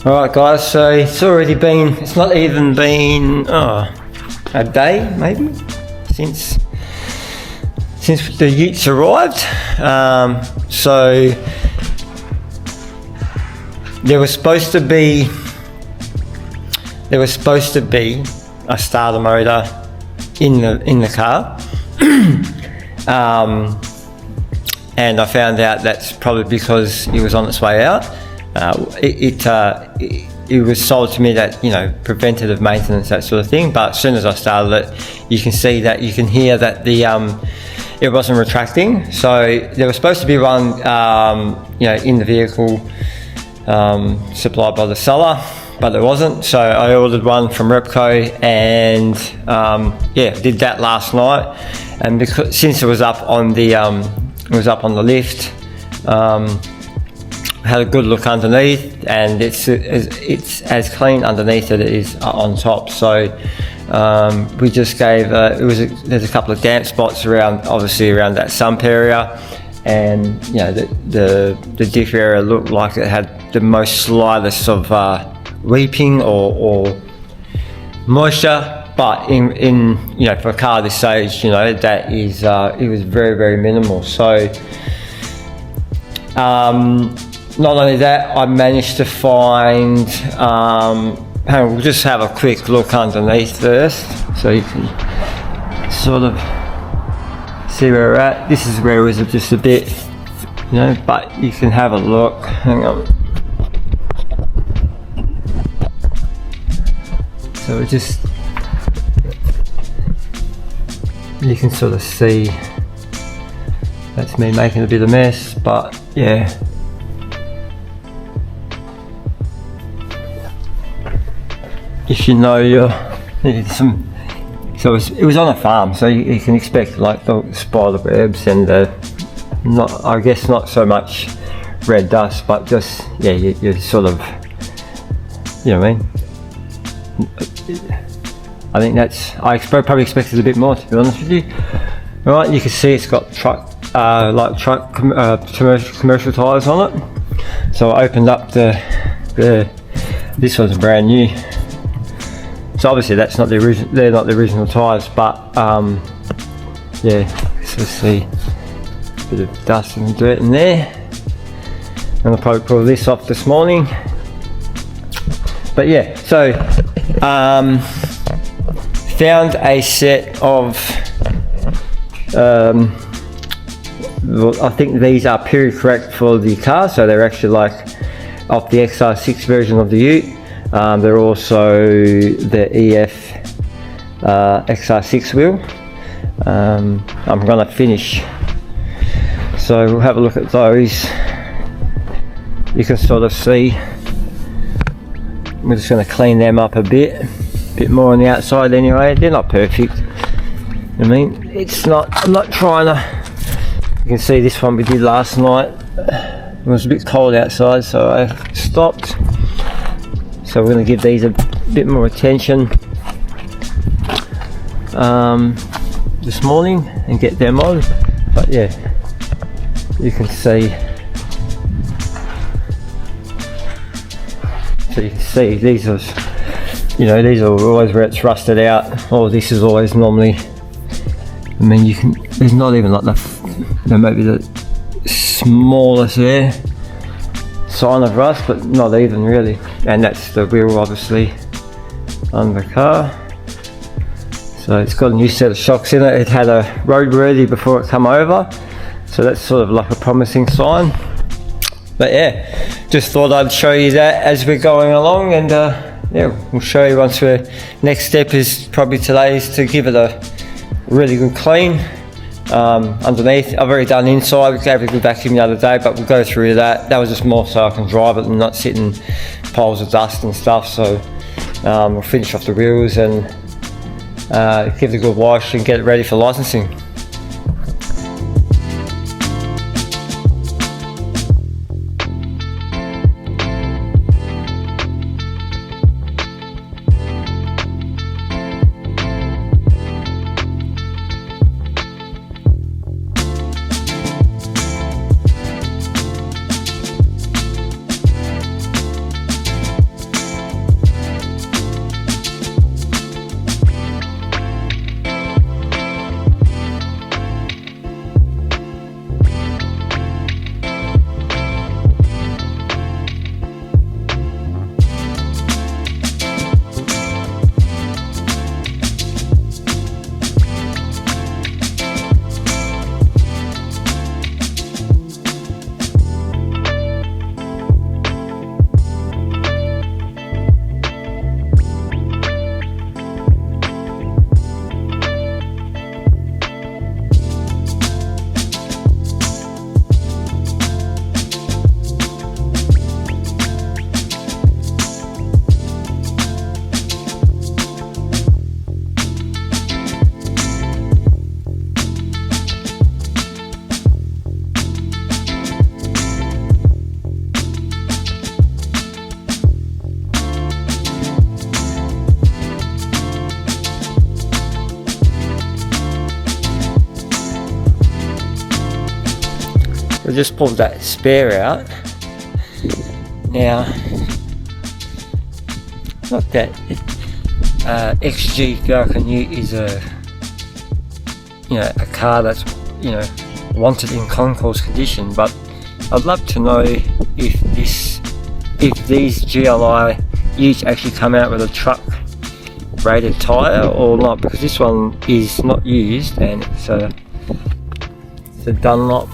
Alright guys, so it's not even been a day maybe since the utes arrived. So there was supposed to be a starter motor in the car. And I found out that's probably because it was on its way out. It was sold to me that, you know, preventative maintenance, that sort of thing, but as soon as I started it, you can hear that it wasn't retracting. So there was supposed to be one in the vehicle supplied by the seller, but there wasn't. So I ordered one from Repco and did that last night. And since it was up on the lift, had a good look underneath, and it's as clean underneath as it is on top. So we just gave there's a couple of damp spots around that sump area, and you know the diff area looked like it had the most slightest of weeping or moisture. But in for a car this age, that is it was very, very minimal. So not only that, I managed to find, we'll just have a quick look underneath first, so you can sort of see where we're at. This is where it was just a bit, but you can have a look. Hang on. So it just, you can sort of see that's me making a bit of mess, but yeah. If you know it was on a farm, so you can expect like the spider webs and I guess not so much red dust, but just you sort of, you know what I mean. I think I probably expected a bit more, to be honest with you. All right, you can see it's got commercial tyres on it. So I opened up this one's brand new. So obviously that's not the original. They're not the original tyres, but so see a bit of dust and dirt in there. And I'll probably pull this off this morning. But yeah, so found a set of I think these are period correct for the car, so they're actually like off the XR6 version of the Ute. They're also the EF XR6 wheel. I'm going to finish, so we'll have a look at those. You can sort of see we're just going to clean them up a bit more on the outside anyway. They're not perfect, I mean, I'm not trying to. You can see this one we did last night. It was a bit cold outside, so I stopped. So we're going to give these a bit more attention this morning and get them on. But yeah, you can see. So you can see these are always where it's rusted out. Oh, this is always normally. I mean, there's not even like maybe the smallest there sign of rust, but not even really. And that's the wheel obviously on the car. So it's got a new set of shocks in it. It had a roadworthy before it come over, so that's sort of like a promising sign. But yeah, just thought I'd show you that as we're going along, and we'll show you once next step is probably today is to give it a really good clean underneath. I've already done inside, we gave it a good vacuum the other day, but we'll go through that. That was just more so I can drive it and not sit in piles of dust and stuff. So we'll finish off the wheels and give it a good wash and get it ready for licensing. we just pulled that spare out. Now, not that XG FALCON is a car that's wanted in concourse condition, but I'd love to know if these GLI used actually come out with a truck rated tyre or not, because this one is not used and it's a Dunlop.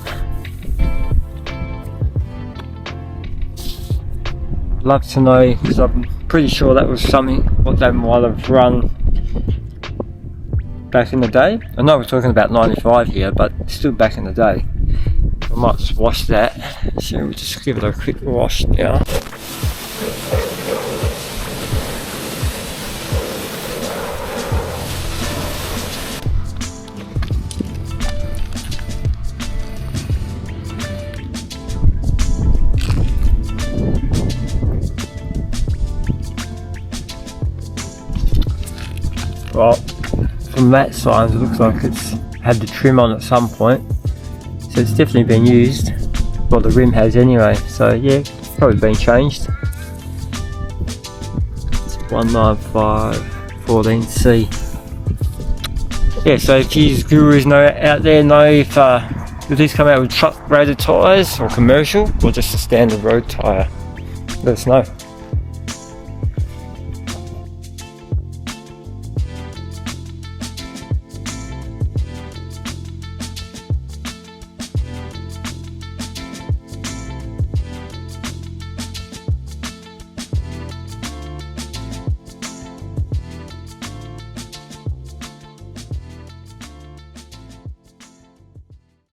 Love to know, because I'm pretty sure that was something what they might have run back in the day. I know we're talking about 95 here, but still back in the day. I might just wash that, so we'll just give it a quick wash now. Well, from that side it looks like it's had the trim on at some point, so it's definitely been used. Well, the rim has anyway, so yeah, probably been changed. It's 195/14C. Yeah, so if you gurus out there know if these come out with truck rated tyres or commercial or just a standard road tyre, let us know.